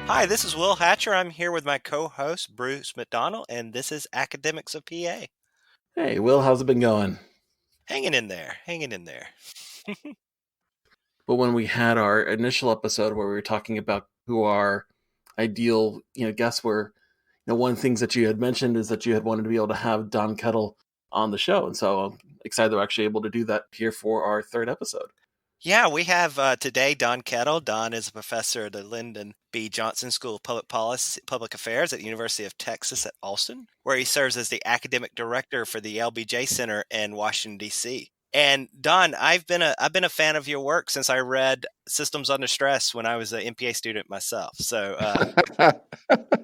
Hi, this is Will Hatcher. I'm here with my co-host, Bruce McDonald, and this is Academics of PA. Hey, Will, how's it been going? Hanging in there, hanging in there. But when we had our initial episode where we were talking about who our ideal, guests were, one of the things that you had mentioned is that you had wanted to be able to have Don Kettl on the show. And so I'm excited that we're actually able to do that here for our third episode. Yeah, we have today Don Kettl. Don is a professor at the Lyndon B. Johnson School of Public Affairs at the University of Texas at Austin, where he serves as the academic director for the LBJ Center in Washington, D.C. And Don, I've been a fan of your work since I read Systems Under Stress when I was an MPA student myself. So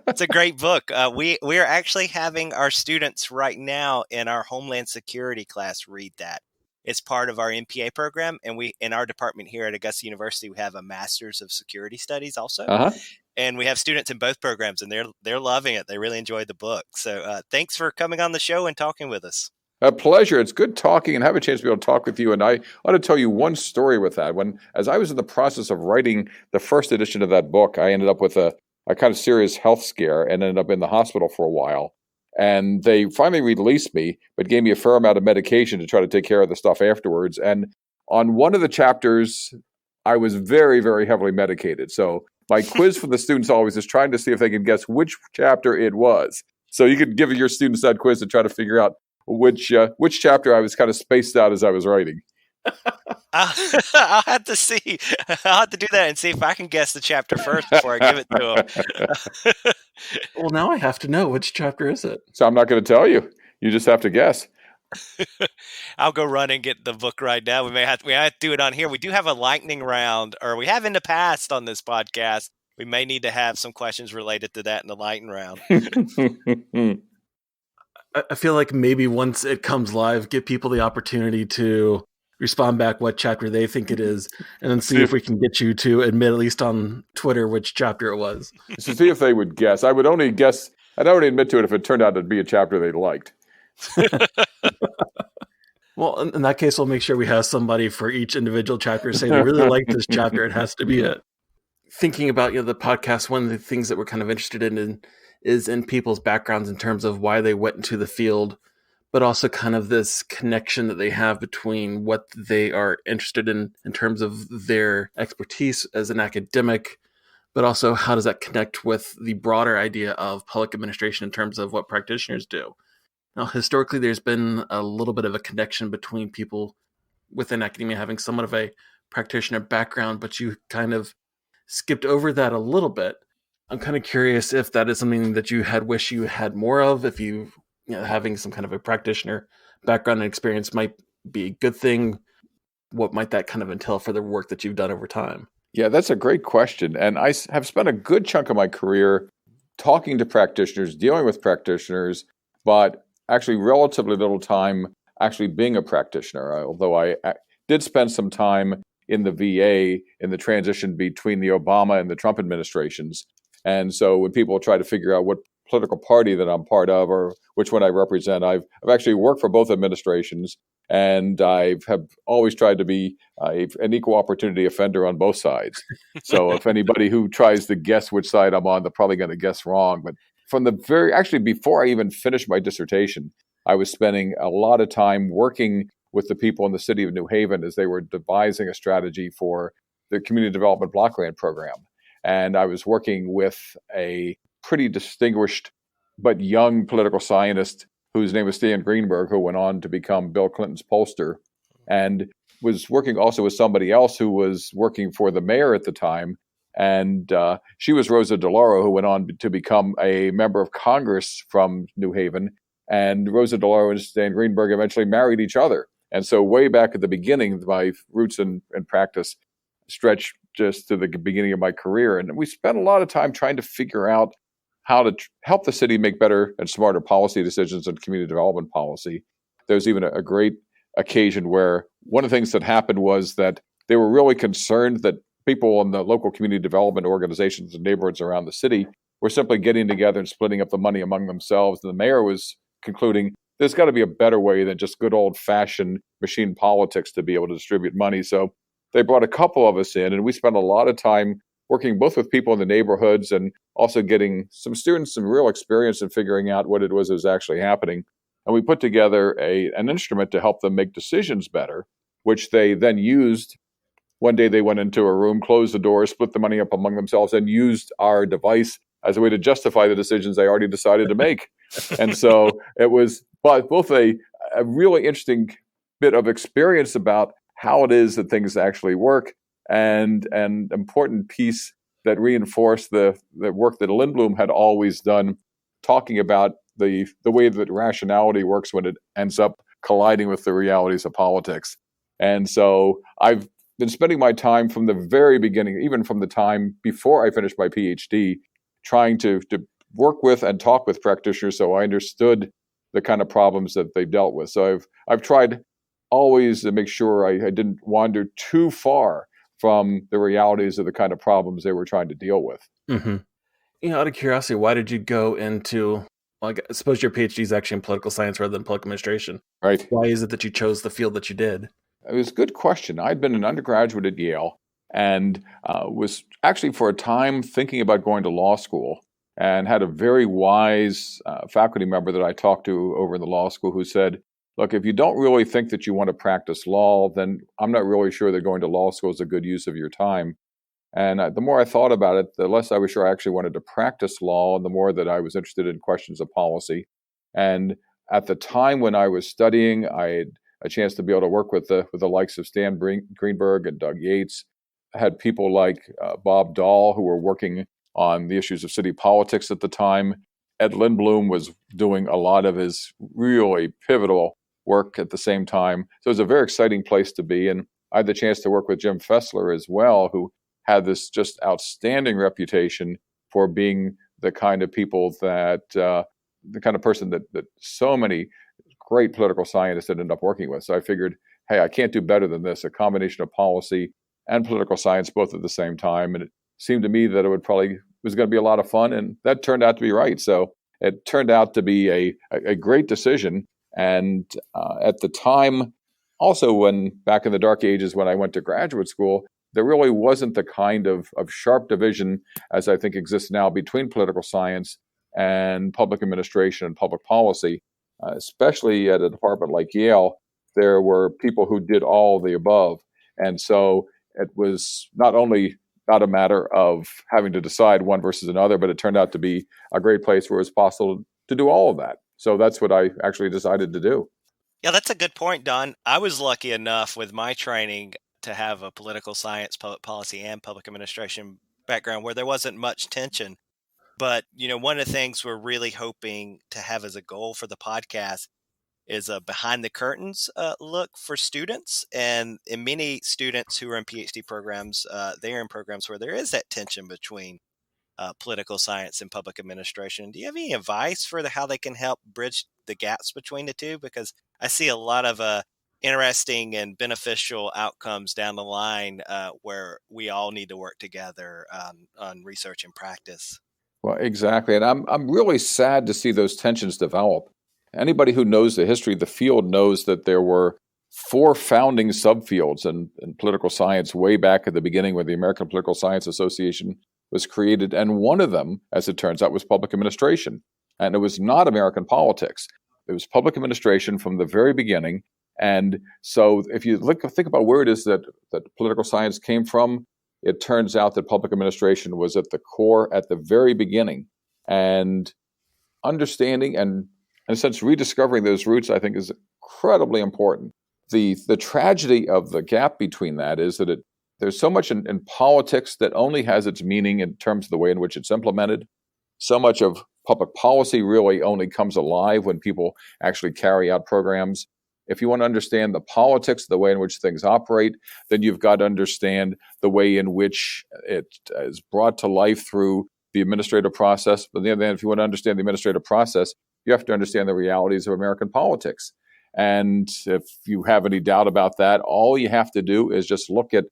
it's a great book. We are actually having our students right now in our Homeland Security class read that. It's part of our MPA program, and we in our department here at Augusta University we have a Master's of Security Studies also, and we have students in both programs, and they're loving it. They really enjoyed the book. So thanks for coming on the show and talking with us. A pleasure. It's good talking and have a chance to be able to talk with you. And I want to tell you one story with that. As I was in the process of writing the first edition of that book, I ended up with a kind of serious health scare and ended up in the hospital for a while. And they finally released me, but gave me a fair amount of medication to try to take care of the stuff afterwards. And on one of the chapters, I was very, very heavily medicated. So my quiz for the students always is trying to see if they can guess which chapter it was. So you could give your students that quiz to try to figure out which chapter I was kind of spaced out as I was writing. I'll have to see. I'll have to do that and see if I can guess the chapter first before I give it to them. Well, now I have to know which chapter is it. So I'm not going to tell you. You just have to guess. I'll go run and get the book right now. We have to do it on here. We do have a lightning round, or we have in the past on this podcast. We may need to have some questions related to that in the lightning round. I feel like maybe once it comes live, give people the opportunity to respond back what chapter they think it is, and then see if we can get you to admit, at least on Twitter, which chapter it was. So see if they would guess. I'd only admit to it if it turned out to be a chapter they liked. Well, in that case, we'll make sure we have somebody for each individual chapter say they really like this chapter. It has to be it. Thinking about the podcast, one of the things that we're kind of interested in is in people's backgrounds in terms of why they went into the field, but also kind of this connection that they have between what they are interested in terms of their expertise as an academic, but also how does that connect with the broader idea of public administration in terms of what practitioners do. Now, historically, there's been a little bit of a connection between people within academia having somewhat of a practitioner background, but you kind of skipped over that a little bit. I'm kind of curious if that is something that you wish you had more of, if having some kind of a practitioner background and experience might be a good thing. What might that kind of entail for the work that you've done over time? Yeah, that's a great question. And I have spent a good chunk of my career talking to practitioners, dealing with practitioners, but actually relatively little time actually being a practitioner, although I did spend some time in the VA in the transition between the Obama and the Trump administrations. And so when people try to figure out what political party that I'm part of or which one I represent, I've actually worked for both administrations, and I have always tried to be an equal opportunity offender on both sides. So if anybody who tries to guess which side I'm on, they're probably going to guess wrong. But before I even finished my dissertation, I was spending a lot of time working with the people in the city of New Haven as they were devising a strategy for the community development block grant program. And I was working with a pretty distinguished but young political scientist whose name was Stan Greenberg, who went on to become Bill Clinton's pollster, and was working also with somebody else who was working for the mayor at the time. And she was Rosa DeLauro, who went on to become a member of Congress from New Haven. And Rosa DeLauro and Stan Greenberg eventually married each other. And so way back at the beginning, my roots in practice stretch just to the beginning of my career. And we spent a lot of time trying to figure out how to help the city make better and smarter policy decisions in community development policy. There's even a great occasion where one of the things that happened was that they were really concerned that people in the local community development organizations and neighborhoods around the city were simply getting together and splitting up the money among themselves. And the mayor was concluding there's got to be a better way than just good old-fashioned machine politics to be able to distribute money. So they brought a couple of us in, and we spent a lot of time working both with people in the neighborhoods and also getting some students some real experience in figuring out what it was that was actually happening. And we put together an instrument to help them make decisions better, which they then used. One day they went into a room, closed the door, split the money up among themselves, and used our device as a way to justify the decisions they already decided to make. And so it was both a really interesting bit of experience about how it is that things actually work, and an important piece that reinforced the work that Lindblom had always done, talking about the way that rationality works when it ends up colliding with the realities of politics. And so I've been spending my time from the very beginning, even from the time before I finished my PhD, trying to work with and talk with practitioners so I understood the kind of problems that they dealt with. So I've tried always to make sure I didn't wander too far from the realities of the kind of problems they were trying to deal with. Mm-hmm. Out of curiosity, why did you go into, I suppose your PhD is actually in political science rather than public administration. Right. Why is it that you chose the field that you did? It was a good question. I'd been an undergraduate at Yale and was actually for a time thinking about going to law school, and had a very wise faculty member that I talked to over in the law school who said, look, if you don't really think that you want to practice law, then I'm not really sure that going to law school is a good use of your time. And the more I thought about it, the less I was sure I actually wanted to practice law, and the more that I was interested in questions of policy. And at the time when I was studying, I had a chance to be able to work with the likes of Stan Greenberg and Doug Yates. I had people like Bob Dahl, who were working on the issues of city politics at the time. Ed Lindblom was doing a lot of his really pivotal work at the same time. So it was a very exciting place to be. And I had the chance to work with Jim Fessler as well, who had this just outstanding reputation for being the kind of people that, the kind of person that so many great political scientists ended up working with. So I figured, hey, I can't do better than this, a combination of policy and political science both at the same time. And it seemed to me that it was going to be a lot of fun, and that turned out to be right. So it turned out to be a great decision. And at the time, also when back in the dark ages when I went to graduate school, there really wasn't the kind of sharp division as I think exists now between political science and public administration and public policy. Especially at a department like Yale, there were people who did all the above. And so it was not only not a matter of having to decide one versus another, but it turned out to be a great place where it was possible to do all of that. So that's what I actually decided to do. Yeah, that's a good point, Don. I was lucky enough with my training to have a political science, public policy, and public administration background where there wasn't much tension. But, one of the things we're really hoping to have as a goal for the podcast is a behind the curtains look for students. And in many students who are in PhD programs, they're in programs where there is that tension between political science and public administration. Do you have any advice for how they can help bridge the gaps between the two? Because I see a lot of interesting and beneficial outcomes down the line where we all need to work together on research and practice. Well, exactly. And I'm really sad to see those tensions develop. Anybody who knows the history of the field knows that there were 4 founding subfields in political science way back at the beginning when the American Political Science Association was created. And one of them, as it turns out, was public administration. And it was not American politics. It was public administration from the very beginning. And so if you think about where it is that political science came from, it turns out that public administration was at the core at the very beginning. And understanding and, in a sense, rediscovering those roots, I think, is incredibly important. The tragedy of the gap between that is that there's so much in politics that only has its meaning in terms of the way in which it's implemented. So much of public policy really only comes alive when people actually carry out programs. If you want to understand the politics, the way in which things operate, then you've got to understand the way in which it is brought to life through the administrative process. But on the other hand, if you want to understand the administrative process, you have to understand the realities of American politics. And if you have any doubt about that, all you have to do is just look at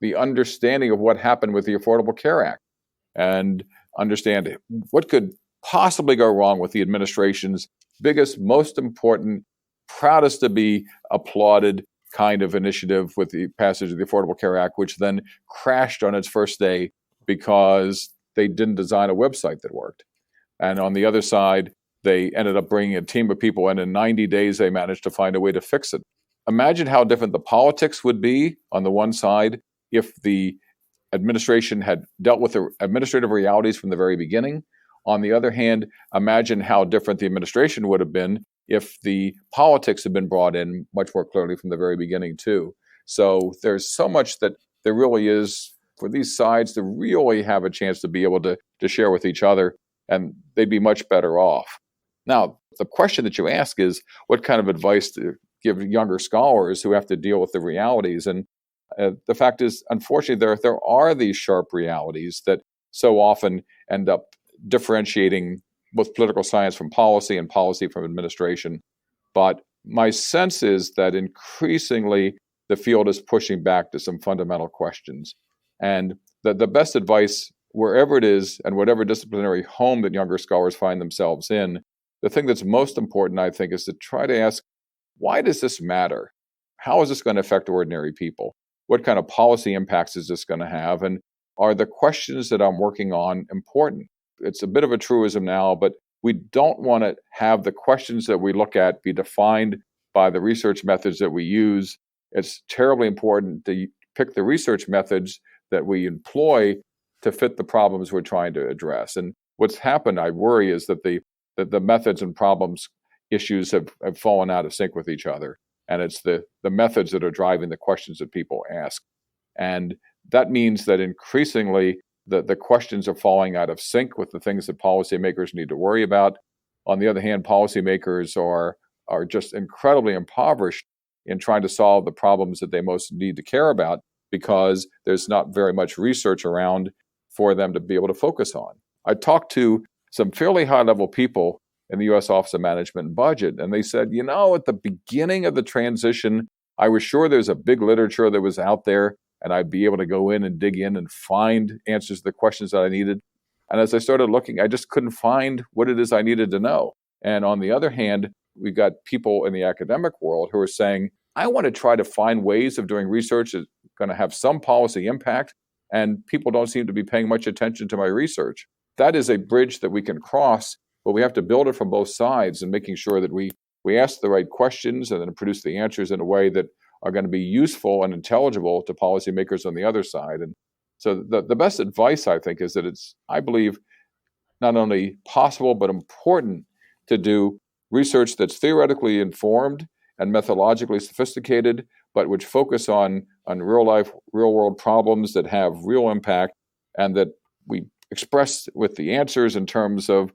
the understanding of what happened with the Affordable Care Act and understand what could possibly go wrong with the administration's biggest, most important, proudest to be applauded kind of initiative with the passage of the Affordable Care Act, which then crashed on its first day because they didn't design a website that worked. And on the other side, they ended up bringing a team of people, and in 90 days, they managed to find a way to fix it. Imagine how different the politics would be on the one side if the administration had dealt with the administrative realities from the very beginning. On the other hand, imagine how different the administration would have been if the politics had been brought in much more clearly from the very beginning, too. So there's so much that there really is for these sides to really have a chance to be able to share with each other, and they'd be much better off. Now, the question that you ask is, what kind of advice to give younger scholars who have to deal with the realities? And the fact is, unfortunately, there are these sharp realities that so often end up differentiating both political science from policy and policy from administration. But my sense is that increasingly the field is pushing back to some fundamental questions. And the best advice, wherever it is and whatever disciplinary home that younger scholars find themselves in, the thing that's most important, I think, is to try to ask, why does this matter? How is this going to affect ordinary people? What kind of policy impacts is this going to have? And are the questions that I'm working on important? It's a bit of a truism now, but we don't want to have the questions that we look at be defined by the research methods that we use. It's terribly important to pick the research methods that we employ to fit the problems we're trying to address. And what's happened, I worry, is that the methods and problems issues have fallen out of sync with each other. And it's the methods that are driving the questions that people ask. And that means that increasingly the questions are falling out of sync with the things that policymakers need to worry about. On the other hand, policymakers are just incredibly impoverished in trying to solve the problems that they most need to care about, because there's not very much research around for them to be able to focus on. I talked to some fairly high-level people in the U.S. Office of Management and Budget, and they said, at the beginning of the transition, I was sure there's a big literature that was out there, and I'd be able to go in and dig in and find answers to the questions that I needed. And as I started looking, I just couldn't find what it is I needed to know. And on the other hand, we've got people in the academic world who are saying, I want to try to find ways of doing research that's going to have some policy impact, and people don't seem to be paying much attention to my research. That is a bridge that we can cross, but we have to build it from both sides and making sure that we ask the right questions and then produce the answers in a way that are going to be useful and intelligible to policymakers on the other side. And so the best advice, I think, is that it's, I believe, not only possible but important to do research that's theoretically informed and methodologically sophisticated, but which focus on real life, real world problems that have real impact, and that we express with the answers in terms of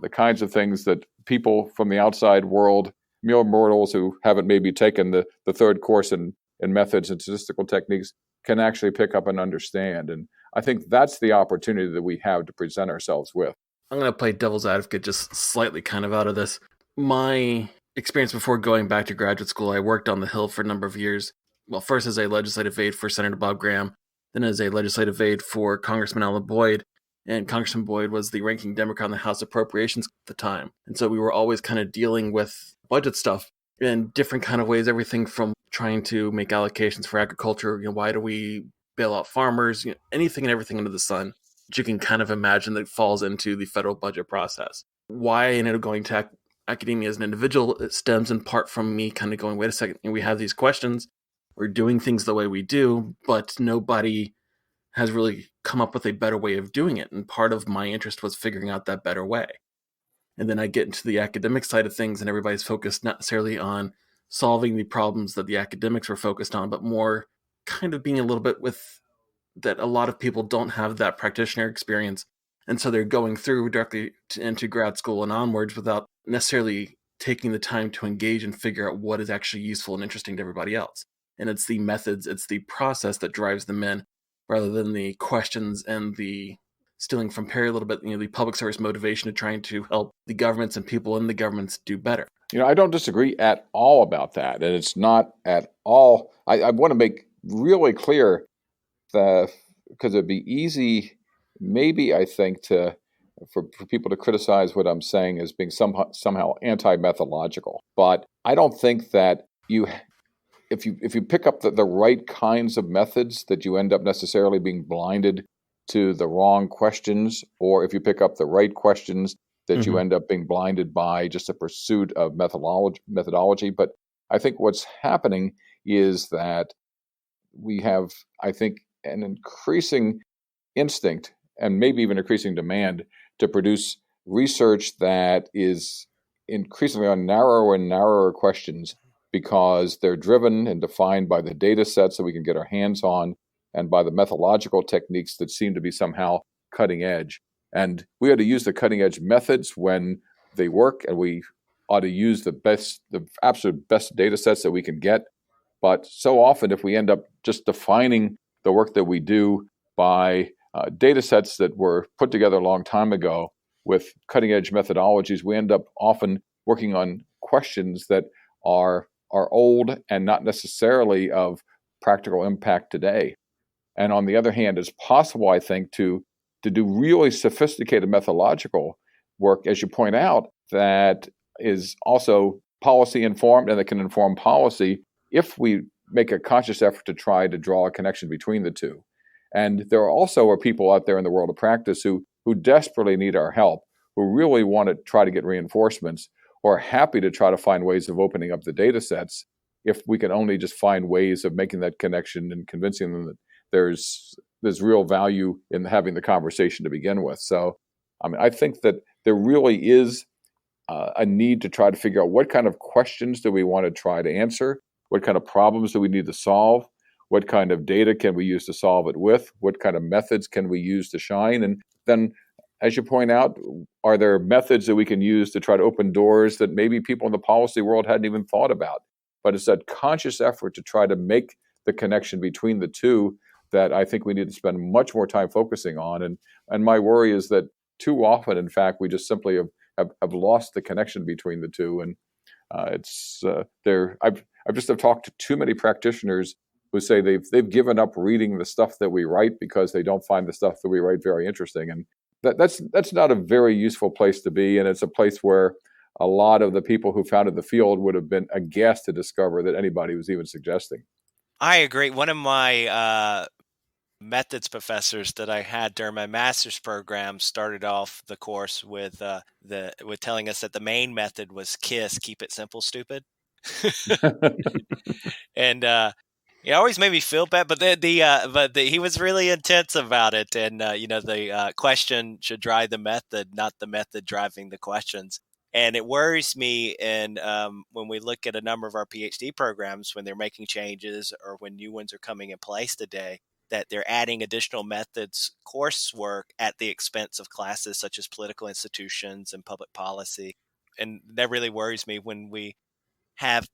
the kinds of things that people from the outside world, mere mortals who haven't maybe taken the third course in methods and statistical techniques, can actually pick up and understand. And I think that's the opportunity that we have to present ourselves with. I'm going to play devil's advocate just slightly kind of out of this. My experience before going back to graduate school, I worked on the Hill for a number of years. Well, first as a legislative aide for Senator Bob Graham, then as a legislative aide for Congressman Alan Boyd. And Congressman Boyd was the ranking Democrat in the House Appropriations at the time. And so we were always kind of dealing with budget stuff in different kind of ways, everything from trying to make allocations for agriculture, why do we bail out farmers, anything and everything under the sun that you can kind of imagine that falls into the federal budget process. Why I ended up going to academia as an individual, it stems in part from me kind of going, wait a second, we have these questions, we're doing things the way we do, but nobody has really come up with a better way of doing it. And part of my interest was figuring out that better way. And then I get into the academic side of things, and everybody's focused not necessarily on solving the problems that the academics were focused on, but more kind of being a little bit with that a lot of people don't have that practitioner experience. And so they're going through directly into grad school and onwards without necessarily taking the time to engage and figure out what is actually useful and interesting to everybody else. And it's the methods, it's the process that drives them in, rather than the questions and the stealing from Perry a little bit, the public service motivation of trying to help the governments and people in the governments do better. I don't disagree at all about that. And it's not at all, I want to make really clear that, because it'd be easy, maybe I think, for people to criticize what I'm saying as being somehow anti-methodological. But I don't think that if you pick up the right kinds of methods, that you end up necessarily being blinded to the wrong questions, or if you pick up the right questions, that you end up being blinded by just a pursuit of methodology. But I think what's happening is that we have, I think, an increasing instinct and maybe even increasing demand to produce research that is increasingly on narrower and narrower questions, because they're driven and defined by the data sets that we can get our hands on and by the methodological techniques that seem to be somehow cutting edge. And we ought to use the cutting edge methods when they work, and we ought to use the absolute best data sets that we can get. But so often, if we end up just defining the work that we do by data sets that were put together a long time ago with cutting edge methodologies, we end up often working on questions that are old and not necessarily of practical impact today. And on the other hand, it's possible, I think, to do really sophisticated methodological work, as you point out, that is also policy informed and that can inform policy if we make a conscious effort to try to draw a connection between the two. And there also are people out there in the world of practice who desperately need our help, who really want to try to get reinforcements, or are happy to try to find ways of opening up the data sets if we can only just find ways of making that connection and convincing them that there's real value in having the conversation to begin with. So, I mean, I think that there really is a need to try to figure out what kind of questions do we want to try to answer, what kind of problems do we need to solve, what kind of data can we use to solve it with, what kind of methods can we use to shine, and then, as you point out, are there methods that we can use to try to open doors that maybe people in the policy world hadn't even thought about? But it's that conscious effort to try to make the connection between the two that I think we need to spend much more time focusing on. And my worry is that too often, in fact, we just simply have lost the connection between the two. And I've just talked to too many practitioners who say they've given up reading the stuff that we write because they don't find the stuff that we write very interesting. And that's not a very useful place to be. And it's a place where a lot of the people who founded the field would have been aghast to discover that anybody was even suggesting. I agree. One of my methods professors that I had during my master's program started off the course with telling us that the main method was KISS, keep it simple, stupid. And it always made me feel bad, but he was really intense about it. And the question should drive the method, not the method driving the questions. And it worries me. And when we look at a number of our PhD programs, when they're making changes or when new ones are coming in place today, that they're adding additional methods coursework at the expense of classes such as political institutions and public policy. And that really worries me when we have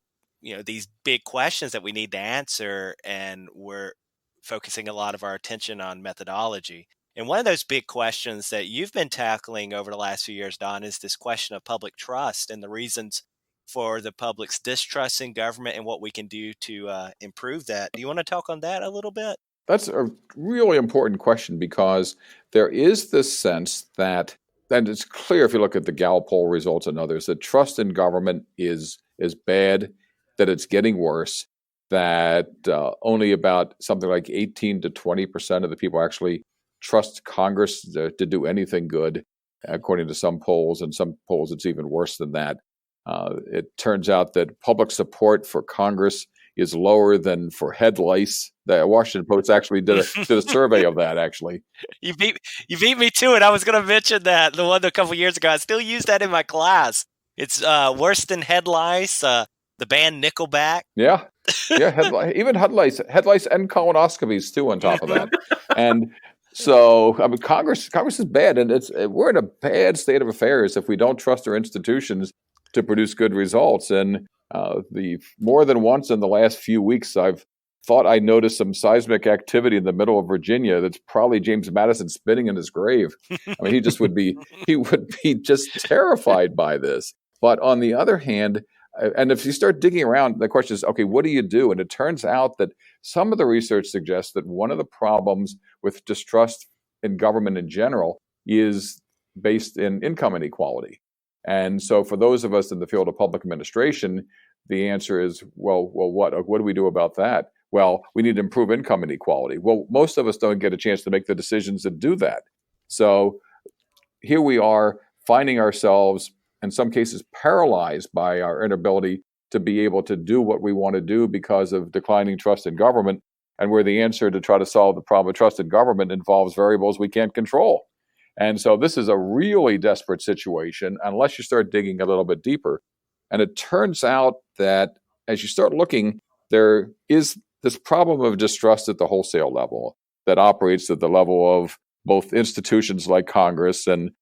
these big questions that we need to answer, and we're focusing a lot of our attention on methodology. And one of those big questions that you've been tackling over the last few years, Don, is this question of public trust and the reasons for the public's distrust in government and what we can do to improve that. Do you want to talk on that a little bit? That's a really important question, because there is this sense that, and it's clear if you look at the Gallup poll results and others, that trust in government is bad, that it's getting worse, that only about something like 18 to 20% of the people actually trust Congress to do anything good, according to some polls. And some polls, it's even worse than that. It turns out that public support for Congress is lower than for head lice. The Washington Post actually did a survey of that, actually. You beat me to it. I was going to mention that, the one a couple years ago. I still use that in my class. It's worse than head lice, the band Nickelback. Yeah, even head lice and colonoscopies too on top of that. And so, I mean, Congress is bad, and we're in a bad state of affairs if we don't trust our institutions to produce good results. And the more than once in the last few weeks, I've thought I noticed some seismic activity in the middle of Virginia. That's probably James Madison spinning in his grave. I mean, he would be just terrified by this. But on the other hand, and if you start digging around, the question is, okay, what do you do? And it turns out that some of the research suggests that one of the problems with distrust in government in general is based in income inequality. And so for those of us in the field of public administration, the answer is, well, what do we do about that? Well, we need to improve income inequality. Well, most of us don't get a chance to make the decisions that do that. So here we are finding ourselves, in some cases, paralyzed by our inability to be able to do what we want to do because of declining trust in government, and where the answer to try to solve the problem of trust in government involves variables we can't control. And so this is a really desperate situation unless you start digging a little bit deeper. And it turns out that as you start looking, there is this problem of distrust at the wholesale level that operates at the level of both institutions like Congress and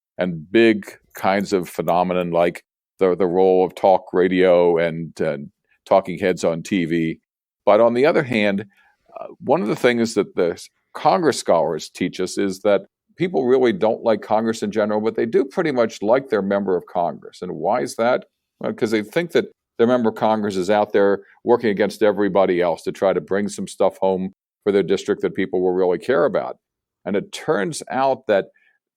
big kinds of phenomenon like the role of talk radio and talking heads on TV. But on the other hand, one of the things that the Congress scholars teach us is that people really don't like Congress in general, but they do pretty much like their member of Congress. And why is that? Well, because they think that their member of Congress is out there working against everybody else to try to bring some stuff home for their district that people will really care about. And it turns out that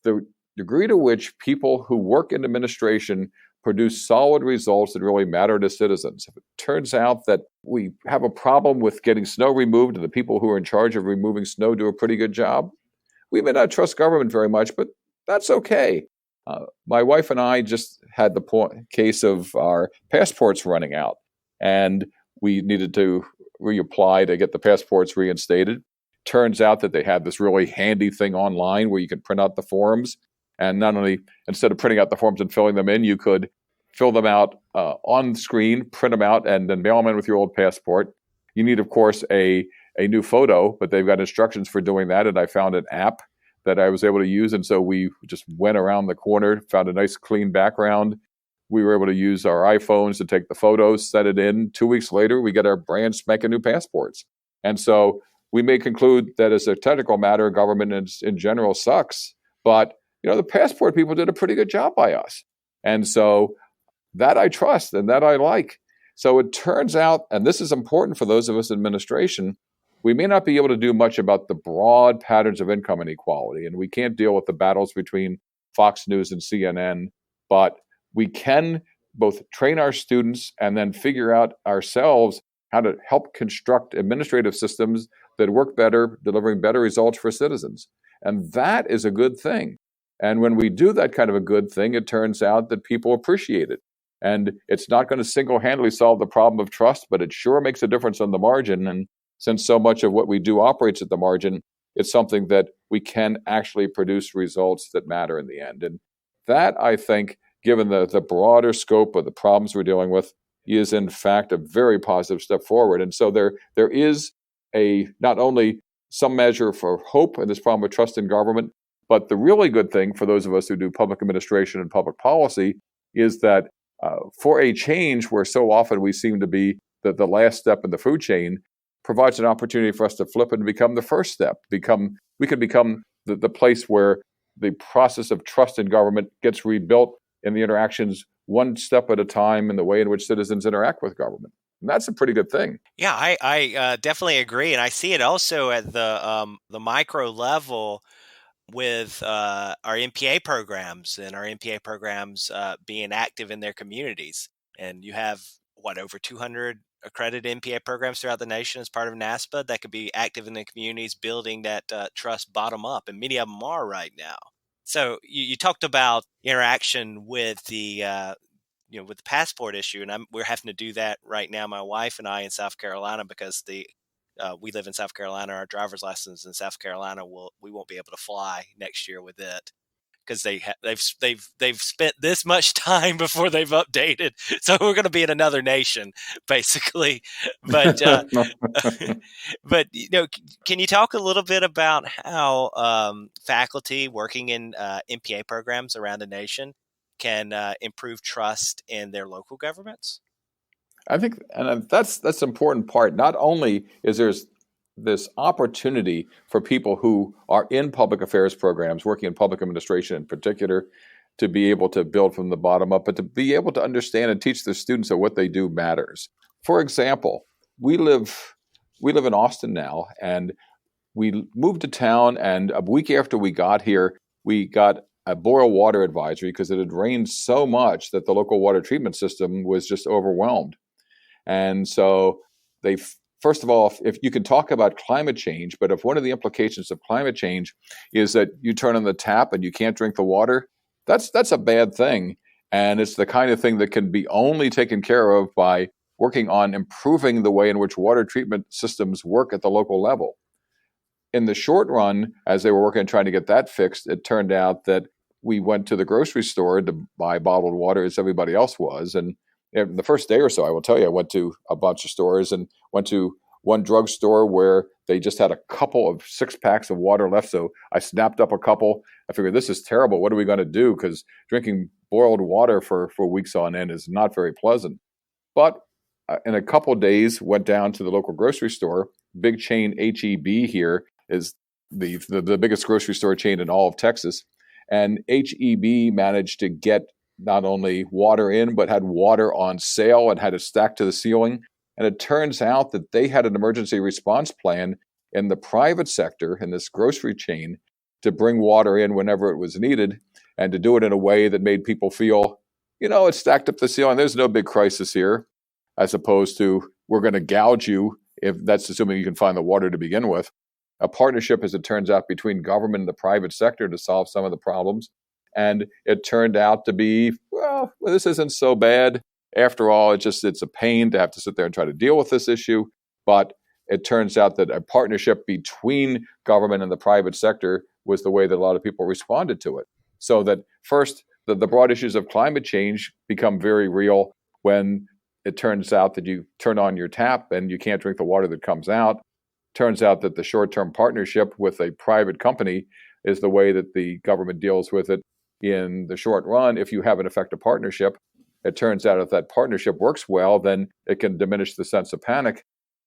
the degree to which people who work in administration produce solid results that really matter to citizens. If it turns out that we have a problem with getting snow removed and the people who are in charge of removing snow do a pretty good job, we may not trust government very much, but that's okay. My wife and I just had the case of our passports running out, and we needed to reapply to get the passports reinstated. Turns out that they had this really handy thing online where you can print out the forms. And not only, instead of printing out the forms and filling them in, you could fill them out on screen, print them out, and then mail them in with your old passport. You need, of course, a new photo, but they've got instructions for doing that. And I found an app that I was able to use. And so we just went around the corner, found a nice clean background. We were able to use our iPhones to take the photos, set it in. 2 weeks later, we get our brand spanking new passports. And so we may conclude that as a technical matter, government in general sucks. But the passport people did a pretty good job by us. And so that I trust and that I like. So it turns out, and this is important for those of us in administration, we may not be able to do much about the broad patterns of income inequality, and we can't deal with the battles between Fox News and CNN, but we can both train our students and then figure out ourselves how to help construct administrative systems that work better, delivering better results for citizens. And that is a good thing. And when we do that kind of a good thing, it turns out that people appreciate it. And it's not going to single-handedly solve the problem of trust, but it sure makes a difference on the margin. And since so much of what we do operates at the margin, it's something that we can actually produce results that matter in the end. And that, I think, given the broader scope of the problems we're dealing with, is in fact a very positive step forward. And so there is not only some measure for hope in this problem of trust in government, but the really good thing for those of us who do public administration and public policy is that for a change where so often we seem to be the last step in the food chain, provides an opportunity for us to flip and become the first step. We can become the place where the process of trust in government gets rebuilt in the interactions one step at a time in the way in which citizens interact with government. And that's a pretty good thing. Yeah, I definitely agree. And I see it also at the micro level with our MPA programs and our MPA programs being active in their communities. And you have, over 200 accredited MPA programs throughout the nation as part of NASPA that could be active in the communities, building that trust bottom up. And many of them are right now. So you talked about interaction with the with the passport issue, and we're having to do that right now, my wife and I, in South Carolina, because we live in South Carolina. Our driver's license in South Carolina we won't be able to fly next year with it because they've spent this much time before they've updated. So we're going to be in another nation, basically. But but can you talk a little bit about how faculty working in MPA programs around the nation can improve trust in their local governments? I think, and that's an important part. Not only is there's this opportunity for people who are in public affairs programs, working in public administration in particular, to be able to build from the bottom up, but to be able to understand and teach their students that what they do matters. For example, we live in Austin now, and we moved to town, and a week after we got here, we got a boil water advisory because it had rained so much that the local water treatment system was just overwhelmed. And so they first of all, if you can talk about climate change, but if one of the implications of climate change is that you turn on the tap and you can't drink the water, that's a bad thing. And it's the kind of thing that can be only taken care of by working on improving the way in which water treatment systems work at the local level. In the short run, as they were working on trying to get that fixed, it turned out that we went to the grocery store to buy bottled water as everybody else was. And the first day or so, I will tell you, I went to a bunch of stores and went to one drugstore where they just had a couple of 6-packs of water left. So I snapped up a couple. I figured, this is terrible. What are we going to do? Because drinking boiled water for weeks on end is not very pleasant. But in a couple of days, went down to the local grocery store. Big chain HEB here is the biggest grocery store chain in all of Texas. And HEB managed to get not only water in, but had water on sale and had it stacked to the ceiling. And it turns out that they had an emergency response plan in the private sector in this grocery chain to bring water in whenever it was needed and to do it in a way that made people feel, it's stacked up the ceiling. There's no big crisis here, as opposed to we're going to gouge you, if that's assuming you can find the water to begin with. A partnership, as it turns out, between government and the private sector to solve some of the problems. And it turned out to be, well, this isn't so bad. After all, it's a pain to have to sit there and try to deal with this issue. But it turns out that a partnership between government and the private sector was the way that a lot of people responded to it. So that first, the broad issues of climate change become very real when it turns out that you turn on your tap and you can't drink the water that comes out. Turns out that the short-term partnership with a private company is the way that the government deals with it in the short run. If you have an effective partnership, it turns out if that partnership works well, then it can diminish the sense of panic.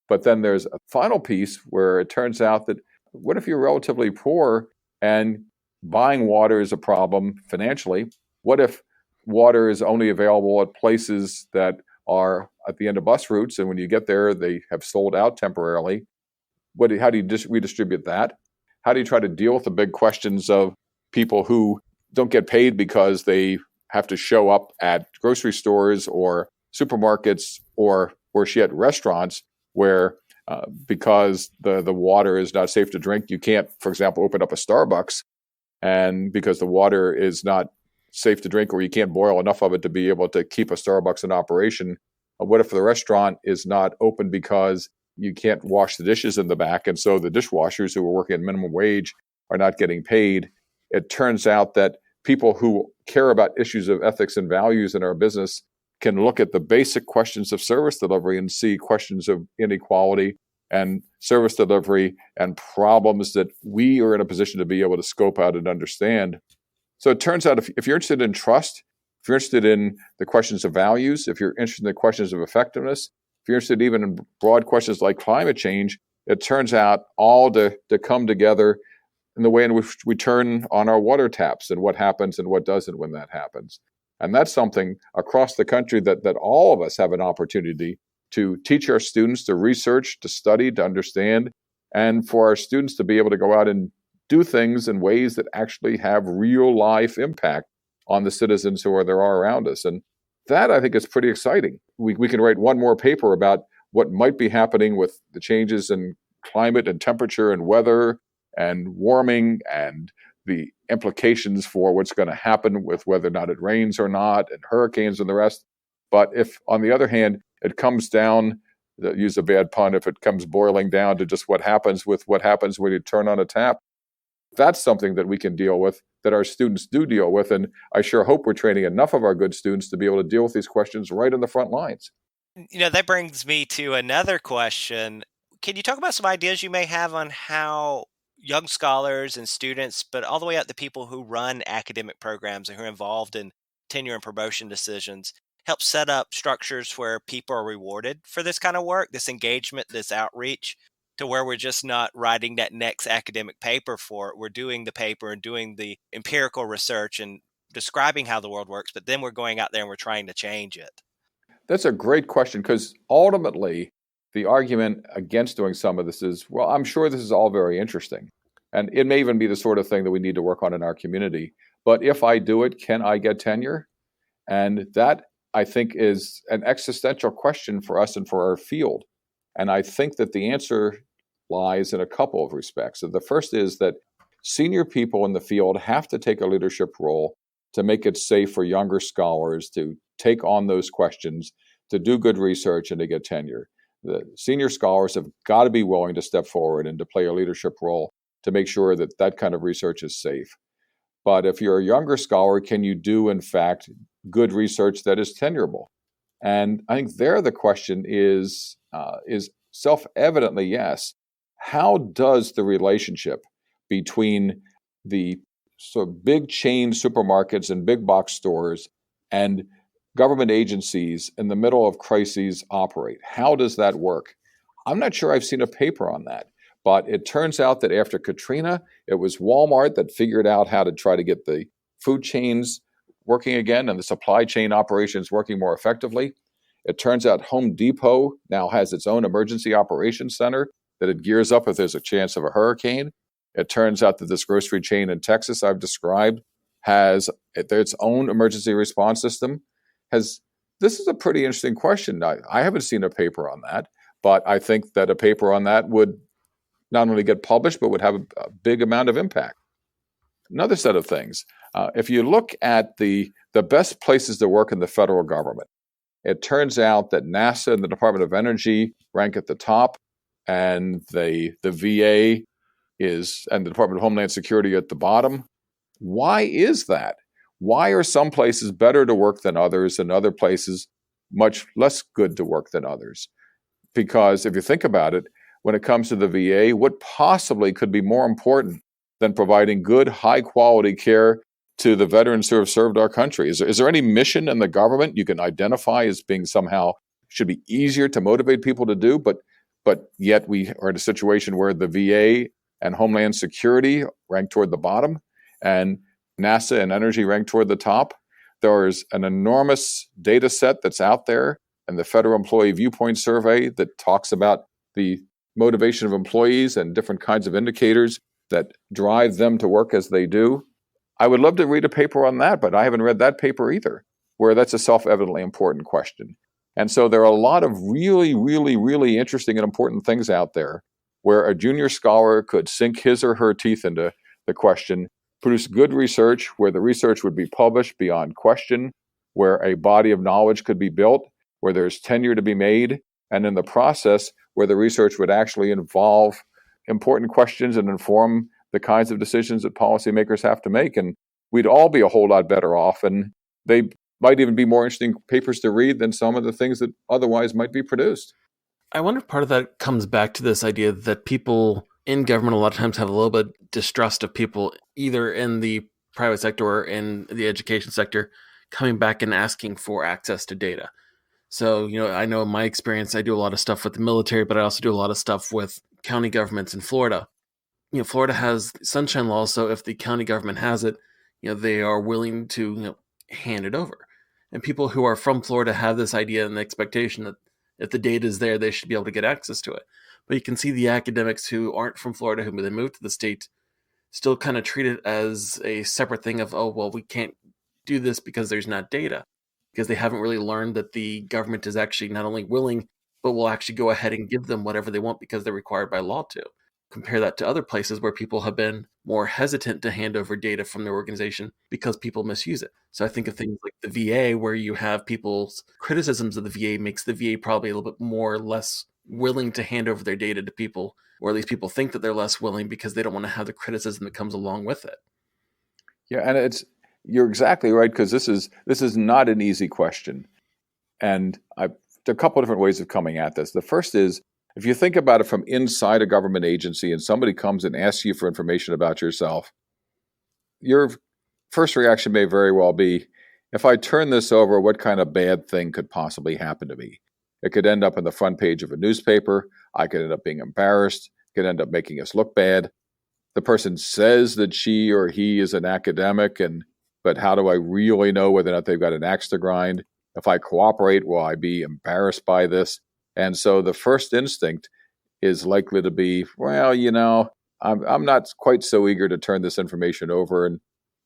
But then there's a final piece where it turns out that what if you're relatively poor and buying water is a problem financially? What if water is only available at places that are at the end of bus routes, and when you get there, they have sold out temporarily? How do you redistribute that? How do you try to deal with the big questions of people who don't get paid because they have to show up at grocery stores or supermarkets or worse yet, restaurants where because the water is not safe to drink, you can't, for example, open up a Starbucks, and because the water is not safe to drink or you can't boil enough of it to be able to keep a Starbucks in operation. What if the restaurant is not open because you can't wash the dishes in the back, and so the dishwashers who are working at minimum wage are not getting paid? It turns out that people who care about issues of ethics and values in our business can look at the basic questions of service delivery and see questions of inequality and service delivery and problems that we are in a position to be able to scope out and understand. So it turns out if you're interested in trust, if you're interested in the questions of values, if you're interested in the questions of effectiveness, if you're interested even in broad questions like climate change, it turns out all to come together in the way in which we turn on our water taps and what happens and what doesn't when that happens. And that's something across the country that all of us have an opportunity to teach our students to research, to study, to understand, and for our students to be able to go out and do things in ways that actually have real life impact on the citizens who are around us. And that, I think, is pretty exciting. We can write one more paper about what might be happening with the changes in climate and temperature and weather and warming and the implications for what's going to happen with whether or not it rains or not and hurricanes and the rest. But if, on the other hand, it comes down, to use a bad pun, if it comes boiling down to just what happens when you turn on a tap, that's something that we can deal with, that our students do deal with. And I sure hope we're training enough of our good students to be able to deal with these questions right on the front lines. That brings me to another question. Can you talk about some ideas you may have on how young scholars and students, but all the way up to people who run academic programs and who are involved in tenure and promotion decisions, help set up structures where people are rewarded for this kind of work, this engagement, this outreach, to where we're just not writing that next academic paper for it. We're doing the paper and doing the empirical research and describing how the world works, but then we're going out there and we're trying to change it. That's a great question, because ultimately the argument against doing some of this is, well, I'm sure this is all very interesting. And it may even be the sort of thing that we need to work on in our community. But if I do it, can I get tenure? And that, I think, is an existential question for us and for our field. And I think that the answer lies in a couple of respects. So the first is that senior people in the field have to take a leadership role to make it safe for younger scholars to take on those questions, to do good research, and to get tenure. The senior scholars have got to be willing to step forward and to play a leadership role to make sure that that kind of research is safe. But if you're a younger scholar, can you do, in fact, good research that is tenurable? And I think there the question is self-evidently yes. How does the relationship between the sort of big chain supermarkets and big box stores and government agencies in the middle of crises operate? How does that work? I'm not sure I've seen a paper on that. But it turns out that after Katrina, it was Walmart that figured out how to try to get the food chains working again and the supply chain operations working more effectively. It turns out Home Depot now has its own emergency operations center that it gears up if there's a chance of a hurricane. It turns out that this grocery chain in Texas I've described has its own emergency response system. This is a pretty interesting question. I haven't seen a paper on that, but I think that a paper on that would not only get published, but would have a big amount of impact. Another set of things, if you look at the best places to work in the federal government, it turns out that NASA and the Department of Energy rank at the top, and the VA and the Department of Homeland Security at the bottom. Why is that? Why are some places better to work than others, and other places much less good to work than others? Because if you think about it, when it comes to the VA, what possibly could be more important than providing good, high-quality care to the veterans who have served our country? Is there any mission in the government you can identify as being somehow should be easier to motivate people to do, but yet we are in a situation where the VA and Homeland Security rank toward the bottom, and NASA and Energy rank toward the top? There's an enormous data set that's out there, and the Federal Employee Viewpoint Survey that talks about the motivation of employees and different kinds of indicators that drive them to work as they do. I would love to read a paper on that, but I haven't read that paper either, where that's a self-evidently important question. And so there are a lot of really, really, really interesting and important things out there where a junior scholar could sink his or her teeth into the question, produce good research where the research would be published beyond question, where a body of knowledge could be built, where there's tenure to be made, and in the process, where the research would actually involve important questions and inform the kinds of decisions that policymakers have to make. And we'd all be a whole lot better off. And they might even be more interesting papers to read than some of the things that otherwise might be produced. I wonder if part of that comes back to this idea that people in government a lot of times have a little bit distrust of people either in the private sector or in the education sector coming back and asking for access to data. So, I know in my experience, I do a lot of stuff with the military, but I also do a lot of stuff with county governments in Florida. Florida has sunshine laws, so if the county government has it, they are willing to, hand it over. And people who are from Florida have this idea and the expectation that if the data is there, they should be able to get access to it. But you can see the academics who aren't from Florida, who they moved to the state, still kind of treat it as a separate thing of, oh, well, we can't do this because there's not data. Because they haven't really learned that the government is actually not only willing, but will actually go ahead and give them whatever they want because they're required by law to. Compare that to other places where people have been more hesitant to hand over data from their organization because people misuse it. So I think of things like the VA, where you have people's criticisms of the VA makes the VA probably a little bit more or less willing to hand over their data to people, or at least people think that they're less willing because they don't want to have the criticism that comes along with it. Yeah, and you're exactly right, because this is not an easy question. And there are a couple of different ways of coming at this. The first is, if you think about it from inside a government agency and somebody comes and asks you for information about yourself, your first reaction may very well be, if I turn this over, what kind of bad thing could possibly happen to me? It could end up on the front page of a newspaper. I could end up being embarrassed. It could end up making us look bad. The person says that she or he is an academic, but how do I really know whether or not they've got an axe to grind? If I cooperate, will I be embarrassed by this? And so the first instinct is likely to be, well, I'm not quite so eager to turn this information over. And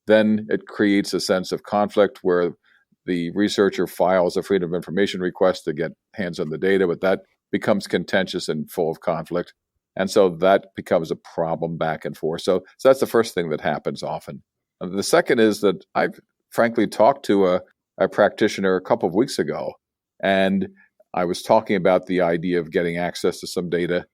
then it creates a sense of conflict where the researcher files a Freedom of Information request to get hands on the data, but that becomes contentious and full of conflict. And so that becomes a problem back and forth. So that's the first thing that happens often. The second is that I've frankly talked to a practitioner a couple of weeks ago, and I was talking about the idea of getting access to some data.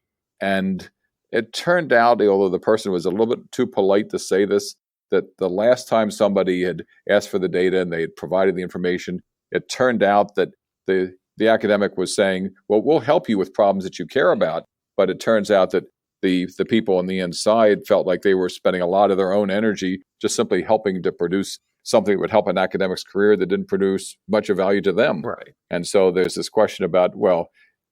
And it turned out, although the person was a little bit too polite to say this, that the last time somebody had asked for the data and they had provided the information, it turned out that the academic was saying, well, we'll help you with problems that you care about. But it turns out that the people on the inside felt like they were spending a lot of their own energy just simply helping to produce something that would help an academic's career that didn't produce much of value to them. Right. And so there's this question about, well,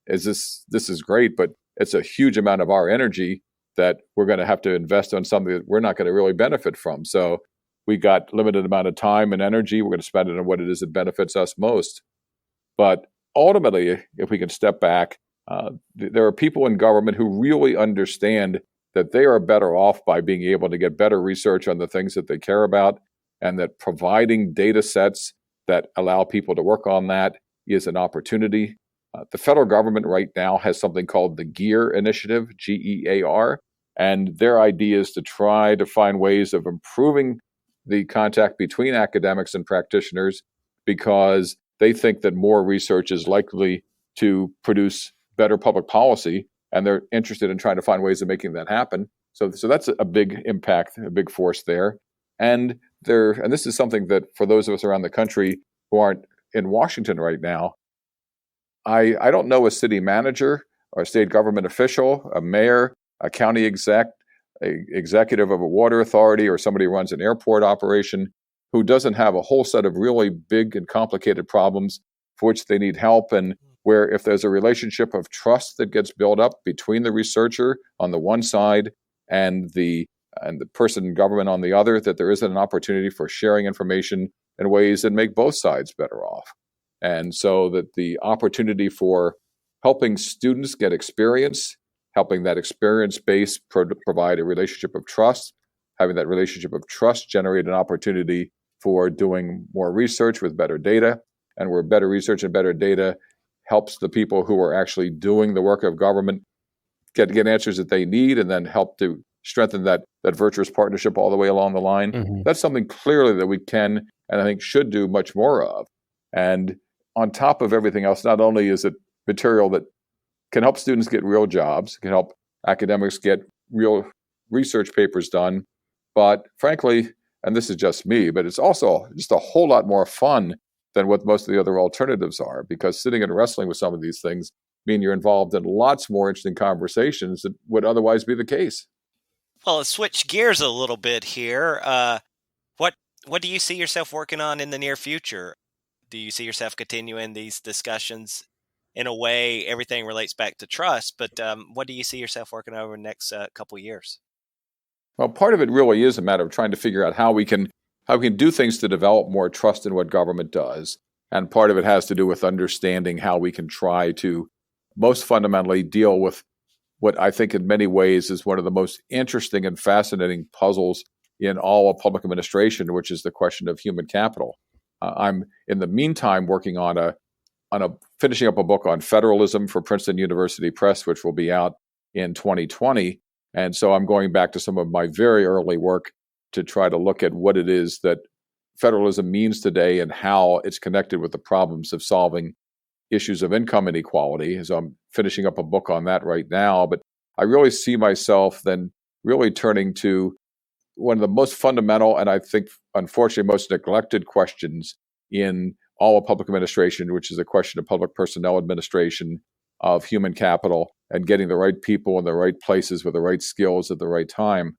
this is great, but it's a huge amount of our energy that we're going to have to invest on something that we're not going to really benefit from. So we got limited amount of time and energy. We're going to spend it on what it is that benefits us most. But ultimately, if we can step back, there are people in government who really understand that they are better off by being able to get better research on the things that they care about, and that providing data sets that allow people to work on that is an opportunity. The federal government right now has something called the GEAR initiative, GEAR, and their idea is to try to find ways of improving the contact between academics and practitioners, because they think that more research is likely to produce better public policy, and they're interested in trying to find ways of making that happen. So that's a big impact, a big force there. And this is something that for those of us around the country who aren't in Washington right now, I don't know a city manager or a state government official, a mayor, a county executive of a water authority, or somebody who runs an airport operation who doesn't have a whole set of really big and complicated problems for which they need help, and where if there's a relationship of trust that gets built up between the researcher on the one side and the person in government on the other, that there isn't an opportunity for sharing information in ways that make both sides better off. And so that the opportunity for helping students get experience, helping that experience base provide a relationship of trust, having that relationship of trust generate an opportunity for doing more research with better data, and where better research and better data helps the people who are actually doing the work of government get answers that they need, and then help to strengthen that virtuous partnership all the way along the line. Mm-hmm. That's something clearly that we can, and I think should do much more of. And on top of everything else, not only is it material that can help students get real jobs, can help academics get real research papers done, but frankly, and this is just me, but it's also just a whole lot more fun than what most of the other alternatives are, because sitting and wrestling with some of these things mean you're involved in lots more interesting conversations that would otherwise be the case. Well, let's switch gears a little bit here. What do you see yourself working on in the near future? Do you see yourself continuing these discussions? In a way, everything relates back to trust, but what do you see yourself working on over the next couple of years? Well, part of it really is a matter of trying to figure out how we can do things to develop more trust in what government does. And part of it has to do with understanding how we can try to most fundamentally deal with what I think in many ways is one of the most interesting and fascinating puzzles in all of public administration, which is the question of human capital. I'm in the meantime working on finishing up a book on federalism for Princeton University Press, which will be out in 2020. And so I'm going back to some of my very early work to try to look at what it is that federalism means today and how it's connected with the problems of solving issues of income inequality. So I'm finishing up a book on that right now. But I really see myself then really turning to one of the most fundamental, and I think, unfortunately, most neglected questions in all of public administration, which is the question of public personnel administration, of human capital, and getting the right people in the right places with the right skills at the right time.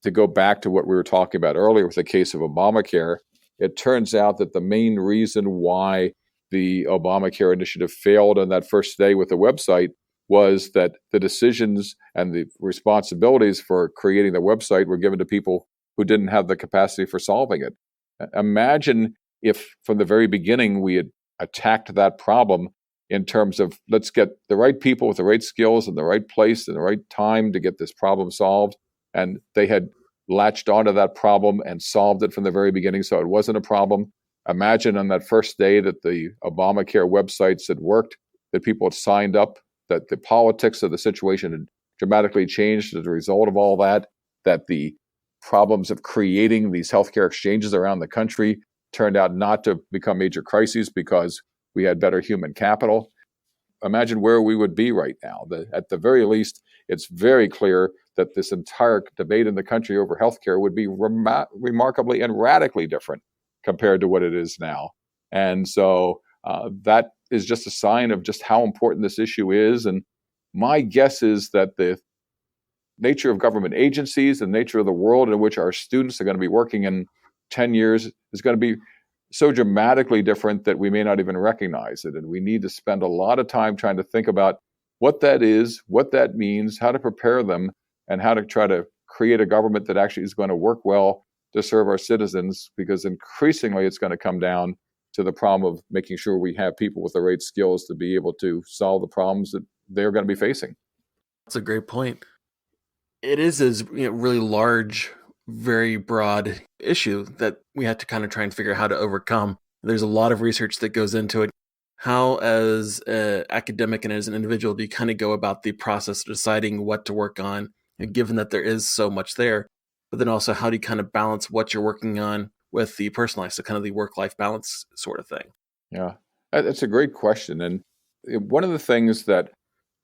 To go back to what we were talking about earlier with the case of Obamacare, it turns out that the main reason why the Obamacare initiative failed on that first day with the website was that the decisions and the responsibilities for creating the website were given to people who didn't have the capacity for solving it. Imagine if from the very beginning we had attacked that problem in terms of let's get the right people with the right skills in the right place and the right time to get this problem solved. And they had latched onto that problem and solved it from the very beginning, so it wasn't a problem. Imagine on that first day that the Obamacare websites had worked, that people had signed up, that the politics of the situation had dramatically changed as a result of all that, that the problems of creating these healthcare exchanges around the country turned out not to become major crises because we had better human capital. Imagine where we would be right now. At the very least, it's very clear that this entire debate in the country over healthcare would be remarkably and radically different compared to what it is now. And so that is just a sign of just how important this issue is. And my guess is that the nature of government agencies and the nature of the world in which our students are going to be working in 10 years is going to be so dramatically different that we may not even recognize it. And we need to spend a lot of time trying to think about what that is, what that means, how to prepare them, and how to try to create a government that actually is going to work well to serve our citizens, because increasingly it's going to come down to the problem of making sure we have people with the right skills to be able to solve the problems that they're going to be facing. That's a great point. It is a really large, very broad issue that we have to kind of try and figure out how to overcome. There's a lot of research that goes into it. How, as an academic and as an individual, do you kind of go about the process of deciding what to work on, given that there is so much there? But then also, how do you kind of balance what you're working on with the personal life, so kind of the work-life balance sort of thing? Yeah, that's a great question. And one of the things that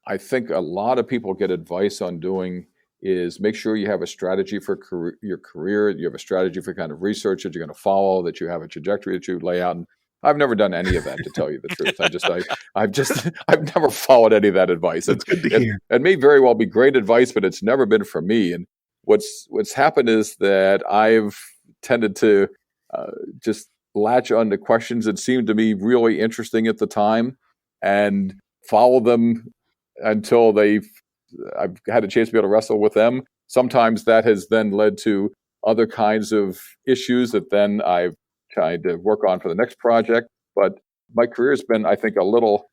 I think a lot of people get advice on doing is make sure you have a strategy for your career. You have a strategy for kind of research that you're going to follow, that you have a trajectory that you lay out. And I've never done any of that, to tell you the truth. I've never followed any of that advice. That's good to hear. It may very well be great advice, but it's never been for me. And what's happened is that I've tended to just latch on to questions that seemed to me really interesting at the time and follow them until I've had a chance to be able to wrestle with them. Sometimes that has then led to other kinds of issues that then I've tried to work on for the next project. But my career has been, I think, a little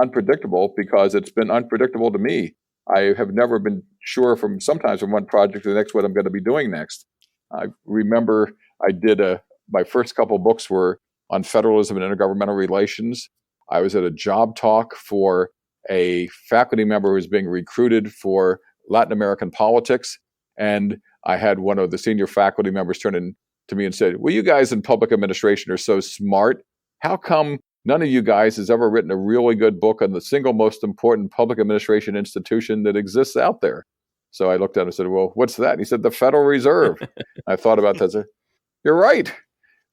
unpredictable, because it's been unpredictable to me. I have never been sure sometimes from one project to the next what I'm going to be doing next. I remember I did my first couple of books were on federalism and intergovernmental relations. I was at a job talk for a faculty member who was being recruited for Latin American politics. And I had one of the senior faculty members turn in to me and said, well, you guys in public administration are so smart. How come none of you guys has ever written a really good book on the single most important public administration institution that exists out there? So I looked at him and said, well, what's that? And he said, the Federal Reserve. I thought about that. I said, you're right.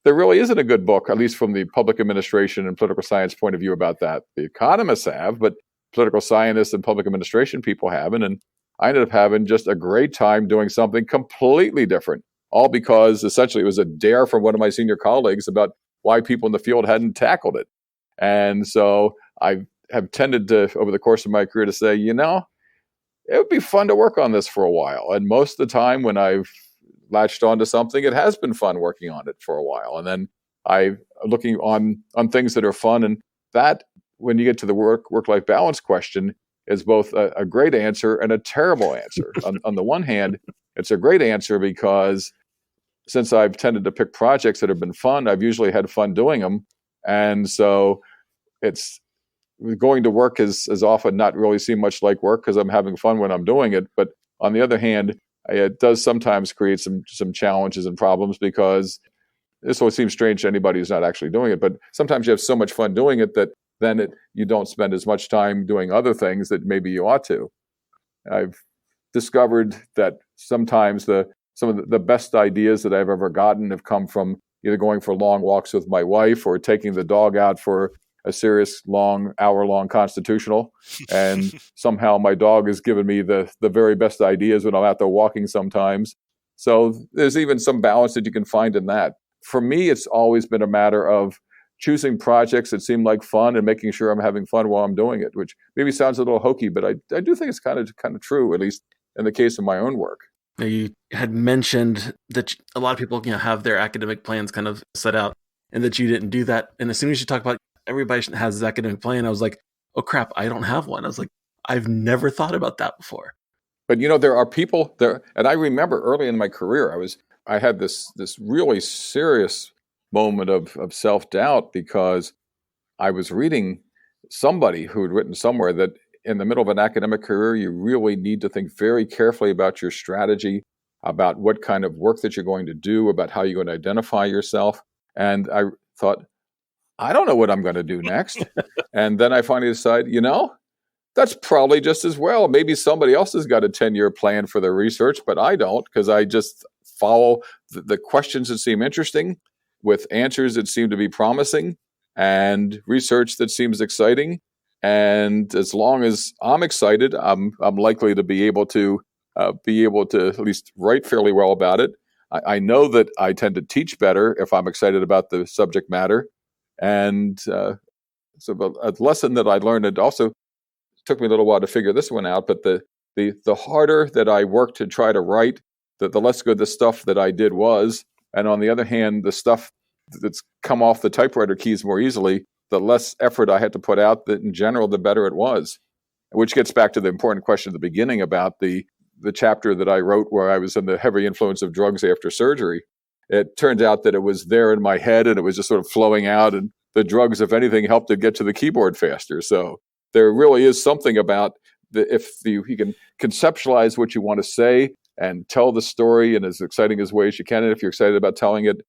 There really isn't a good book, at least from the public administration and political science point of view, about that. The economists have, but political scientists and public administration people haven't. And I ended up having just a great time doing something completely different, all because essentially it was a dare from one of my senior colleagues about why people in the field hadn't tackled it. And so I have tended to, over the course of my career, to say, it would be fun to work on this for a while. And most of the time when I've latched onto something, it has been fun working on it for a while. And then I'm looking on things that are fun. And that, when you get to the work-life balance question, is both a great answer and a terrible answer. On the one hand, it's a great answer because since I've tended to pick projects that have been fun, I've usually had fun doing them. And so it's going to work has often not really seemed much like work because I'm having fun when I'm doing it. But on the other hand, it does sometimes create some challenges and problems, because this will seem strange to anybody who's not actually doing it, but sometimes you have so much fun doing it that then you don't spend as much time doing other things that maybe you ought to. I've discovered that sometimes some of the best ideas that I've ever gotten have come from either going for long walks with my wife or taking the dog out for a serious hour-long constitutional. And somehow my dog has given me the very best ideas when I'm out there walking sometimes. So there's even some balance that you can find in that. For me, it's always been a matter of choosing projects that seem like fun and making sure I'm having fun while I'm doing it, which maybe sounds a little hokey, but I do think it's kind of true, at least in the case of my own work. Now, you had mentioned that a lot of people have their academic plans kind of set out, and that you didn't do that. And as soon as you talk about everybody has his academic plan, I was like, oh crap, I don't have one. I was like, I've never thought about that before. But there are people there, and I remember early in my career, I had this really serious moment of self-doubt, because I was reading somebody who had written somewhere that in the middle of an academic career, you really need to think very carefully about your strategy, about what kind of work that you're going to do, about how you're going to identify yourself. And I thought, I don't know what I'm going to do next. And then I finally decided, that's probably just as well. Maybe somebody else has got a 10-year plan for their research, but I don't, because I just follow the questions that seem interesting with answers that seem to be promising and research that seems exciting. And as long as I'm excited, I'm likely to be able to at least write fairly well about it. I know that I tend to teach better if I'm excited about the subject matter. And so a lesson that I learned, it also took me a little while to figure this one out, but the harder that I worked to try to write, the less good the stuff that I did was. And on the other hand, the stuff that's come off the typewriter keys more easily, the less effort I had to put out, that in general, the better it was. Which gets back to the important question at the beginning about the chapter that I wrote where I was in the heavy influence of drugs after surgery. It turns out that it was there in my head and it was just sort of flowing out, and the drugs, if anything, helped it get to the keyboard faster. So there really is something about if you can conceptualize what you want to say and tell the story in as exciting as ways you can. And if you're excited about telling it,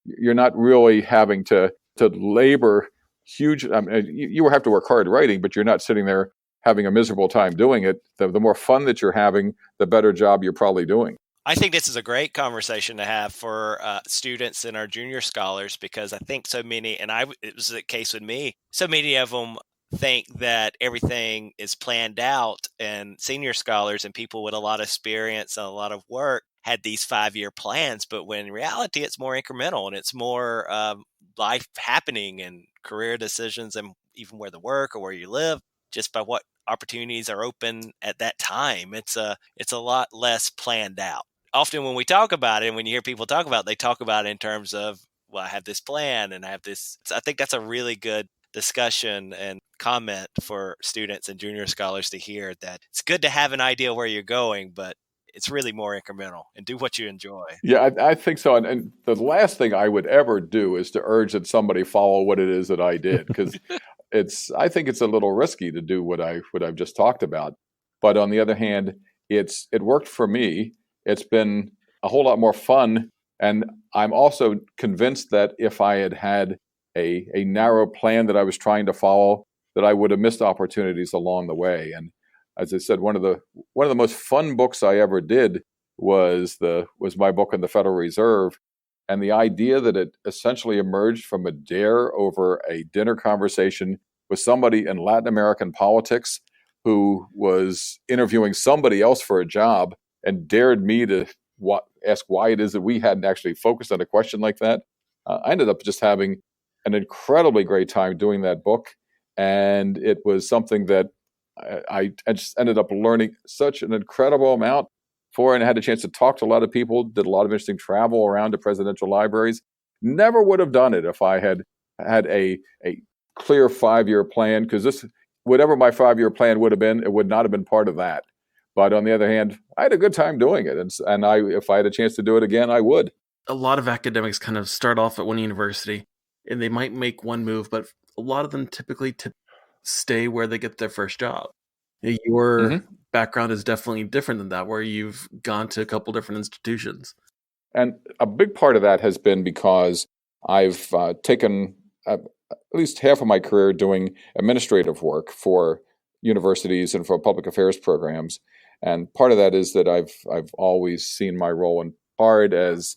you're not really having to labor huge. I mean, you have to work hard writing, but you're not sitting there having a miserable time doing it. The more fun that you're having, the better job you're probably doing. I think this is a great conversation to have for students and our junior scholars, because I think so many, and it was the case with me, so many of them think that everything is planned out, and senior scholars and people with a lot of experience and a lot of work had these 5-year plans, but when in reality it's more incremental and it's more life happening and career decisions and even where the work or where you live, just by what opportunities are open at that time. It's a lot less planned out. Often when we talk about it, and when you hear people talk about it, they talk about it in terms of, well, I have this plan and I have this. So I think that's a really good discussion and comment for students and junior scholars to hear, that it's good to have an idea where you're going, but it's really more incremental, and do what you enjoy. Yeah, I think so. And the last thing I would ever do is to urge that somebody follow what it is that I did, because I think it's a little risky to do what I've just talked about. But on the other hand, it worked for me. It's been a whole lot more fun. And I'm also convinced that if I had had a narrow plan that I was trying to follow, that I would have missed opportunities along the way. And as I said, one of the most fun books I ever did was my book on the Federal Reserve. And the idea that it essentially emerged from a dare over a dinner conversation with somebody in Latin American politics who was interviewing somebody else for a job and dared me to ask why it is that we hadn't actually focused on a question like that. I ended up just having an incredibly great time doing that book. And it was something that I just ended up learning such an incredible amount for, and I had a chance to talk to a lot of people, did a lot of interesting travel around to presidential libraries. Never would have done it if I had had a clear 5-year plan, because whatever my 5-year plan would have been, it would not have been part of that. But on the other hand, I had a good time doing it. And if I had a chance to do it again, I would. A lot of academics kind of start off at one university and they might make one move, but a lot of them typically stay where they get their first job. Your background is definitely different than that, where you've gone to a couple different institutions. And a big part of that has been because I've taken at least half of my career doing administrative work for universities and for public affairs programs. And part of that is that I've always seen my role in part as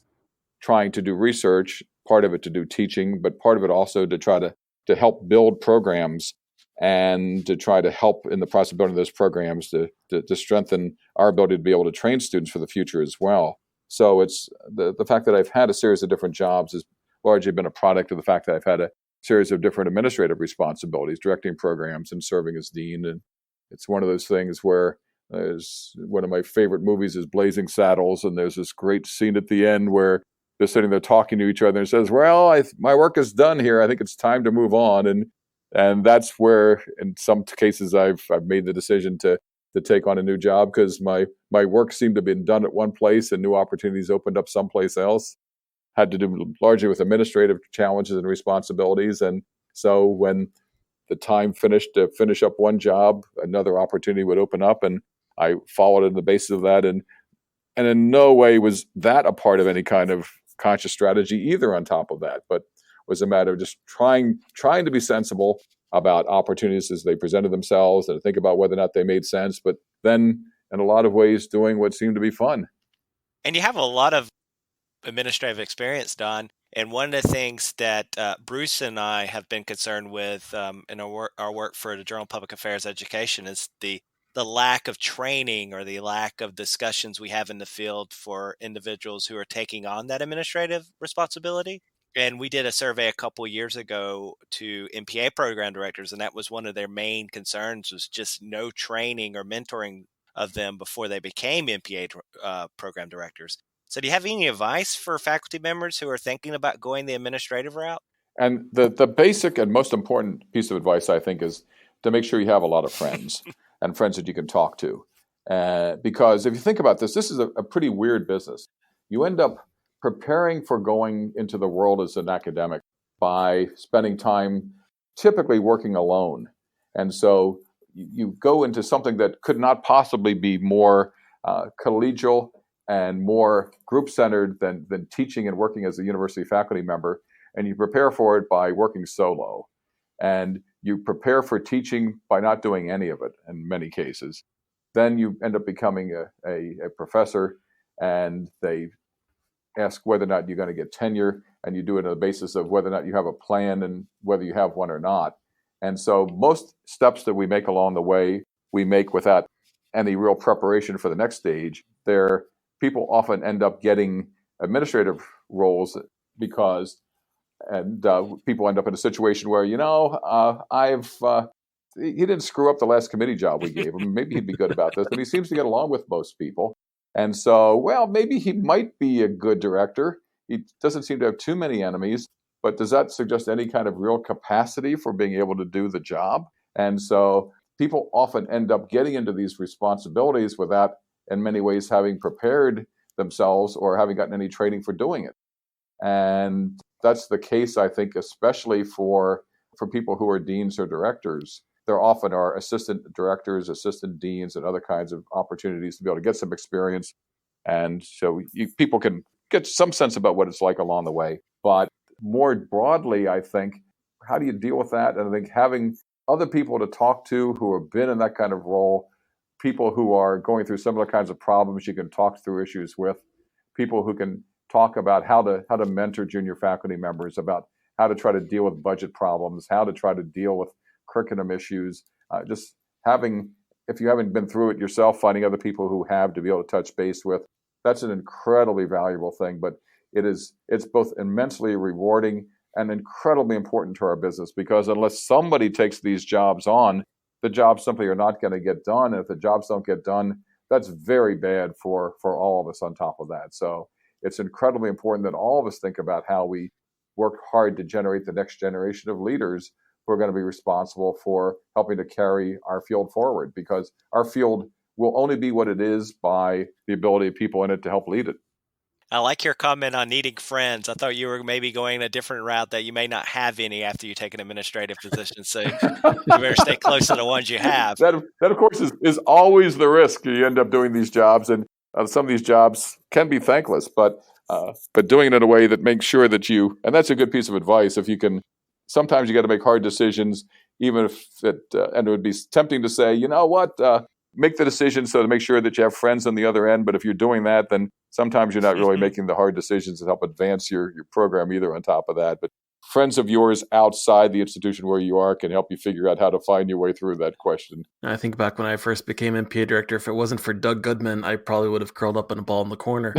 trying to do research, part of it to do teaching, but part of it also to try to help build programs and to try to help in the process of building those programs to strengthen our ability to be able to train students for the future as well. So it's the fact that I've had a series of different jobs has largely been a product of the fact that I've had a series of different administrative responsibilities, directing programs and serving as dean. And it's one of those things where one of my favorite movies is Blazing Saddles, and there's this great scene at the end where they're sitting there talking to each other and says, well, my work is done here. I think it's time to move on. And that's where, in some cases, I've made the decision to take on a new job, because my work seemed to have been done at one place and new opportunities opened up someplace else. Had to do largely with administrative challenges and responsibilities. And so when the time finished to finish up one job, another opportunity would open up, and I followed on the basis of that. And in no way was that a part of any kind of conscious strategy either on top of that, but was a matter of just trying to be sensible about opportunities as they presented themselves and to think about whether or not they made sense, but then in a lot of ways doing what seemed to be fun. And you have a lot of administrative experience, Don. And one of the things that Bruce and I have been concerned with in our work for the Journal of Public Affairs Education is the lack of training or the lack of discussions we have in the field for individuals who are taking on that administrative responsibility. And we did a survey a couple years ago to MPA program directors, and that was one of their main concerns was just no training or mentoring of them before they became MPA program directors. So do you have any advice for faculty members who are thinking about going the administrative route? And the basic and most important piece of advice, I think, is to make sure you have a lot of friends and friends that you can talk to. Because if you think about this is a pretty weird business. You end up preparing for going into the world as an academic by spending time typically working alone. And so you go into something that could not possibly be more collegial and more group-centered than teaching and working as a university faculty member. And you prepare for it by working solo. And you prepare for teaching by not doing any of it in many cases. Then you end up becoming a professor, and they ask whether or not you're going to get tenure, and you do it on the basis of whether or not you have a plan and whether you have one or not. And so most steps that we make along the way, we make without any real preparation for the next stage. People often end up getting administrative roles because people end up in a situation where, he didn't screw up the last committee job we gave him. Maybe he'd be good about this, but he seems to get along with most people. And so, well, maybe he might be a good director. He doesn't seem to have too many enemies, but does that suggest any kind of real capacity for being able to do the job? And so people often end up getting into these responsibilities without, in many ways, having prepared themselves or having gotten any training for doing it. And that's the case, I think, especially for people who are deans or directors. There often are assistant directors, assistant deans, and other kinds of opportunities to be able to get some experience. And so people can get some sense about what it's like along the way. But more broadly, I think, how do you deal with that? And I think having other people to talk to who have been in that kind of role, people who are going through similar kinds of problems you can talk through issues with, people who can talk about how to mentor junior faculty members, about how to try to deal with budget problems, how to try to deal with curriculum issues. Just having, if you haven't been through it yourself, finding other people who have to be able to touch base with, that's an incredibly valuable thing. But it's both immensely rewarding and incredibly important to our business, because unless somebody takes these jobs on, the jobs simply are not going to get done. And if the jobs don't get done, that's very bad for all of us on top of that. So it's incredibly important that all of us think about how we work hard to generate the next generation of leaders who are going to be responsible for helping to carry our field forward, because our field will only be what it is by the ability of people in it to help lead it. I like your comment on needing friends. I thought you were maybe going a different route, that you may not have any after you take an administrative position. So you better stay close to the ones you have. That of course, is always the risk. You end up doing these jobs, and some of these jobs can be thankless, but doing it in a way that makes sure that and that's a good piece of advice. If you can, sometimes you got to make hard decisions, even if and it would be tempting to say, make the decision so to make sure that you have friends on the other end. But if you're doing that, then sometimes you're not really making the hard decisions that help advance your program either on top of that. But friends of yours outside the institution where you are can help you figure out how to find your way through that question. I think back when I first became MPA director, if it wasn't for Doug Goodman, I probably would have curled up in a ball in the corner.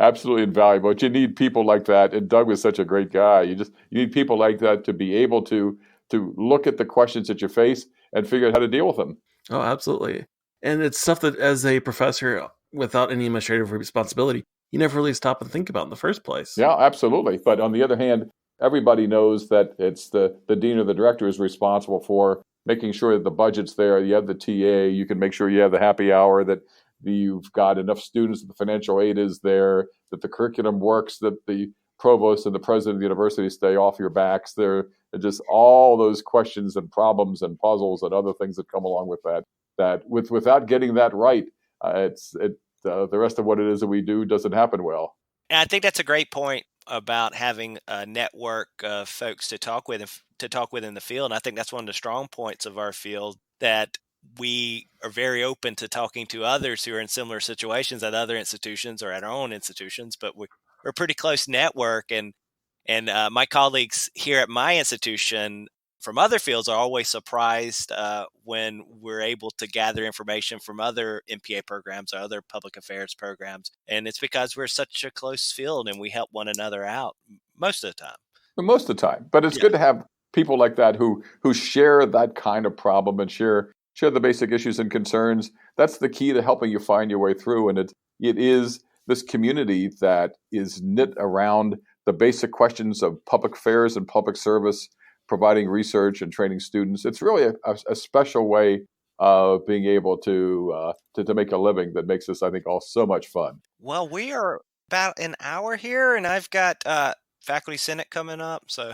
Absolutely invaluable. But you need people like that. And Doug was such a great guy. You need people like that to be able to look at the questions that you face and figure out how to deal with them. Oh, absolutely. And it's stuff that as a professor without any administrative responsibility, you never really stop and think about in the first place. Yeah, absolutely. But on the other hand, everybody knows that it's the dean or the director is responsible for making sure that the budget's there, you have the TA, you can make sure you have the happy hour, that you've got enough students, that the financial aid is there, that the curriculum works, that the provost and the president of the university stay off your backs. There are just all those questions and problems and puzzles and other things that come along with that. Without getting that right, the rest of what it is that we do doesn't happen well. And I think that's a great point about having a network of folks to talk with in the field. And I think that's one of the strong points of our field, that we are very open to talking to others who are in similar situations at other institutions or at our own institutions. But we're a pretty close network, and my colleagues here at my institution from other fields are always surprised when we're able to gather information from other MPA programs or other public affairs programs. And it's because we're such a close field and we help one another out most of the time. Most of the time. But it's good to have people like that who share that kind of problem and share the basic issues and concerns. That's the key to helping you find your way through. And it is this community that is knit around the basic questions of public affairs and public service, providing research and training students. It's really a special way of being able to make a living that makes this, I think, all so much fun. Well, we are about an hour here, and I've got Faculty Senate coming up. So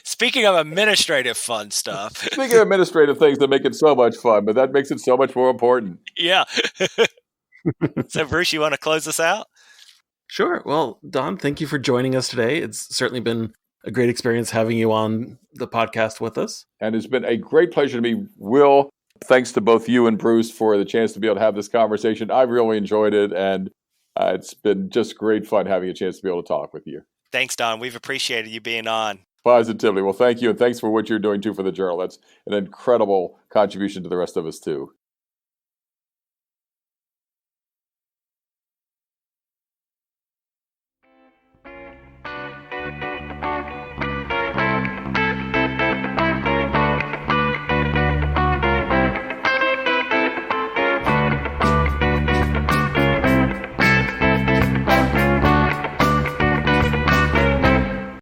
speaking of administrative fun stuff. Speaking of administrative things that make it so much fun, but that makes it so much more important. Yeah. So Bruce, you want to close us out? Sure. Well, Don, thank you for joining us today. It's certainly been a great experience having you on the podcast with us. And it's been a great pleasure to me, Will. Thanks to both you and Bruce for the chance to be able to have this conversation. I've really enjoyed it, and it's been just great fun having a chance to be able to talk with you. Thanks, Don. We've appreciated you being on. Positively. Well, thank you, and thanks for what you're doing, too, for the Journal. That's an incredible contribution to the rest of us, too.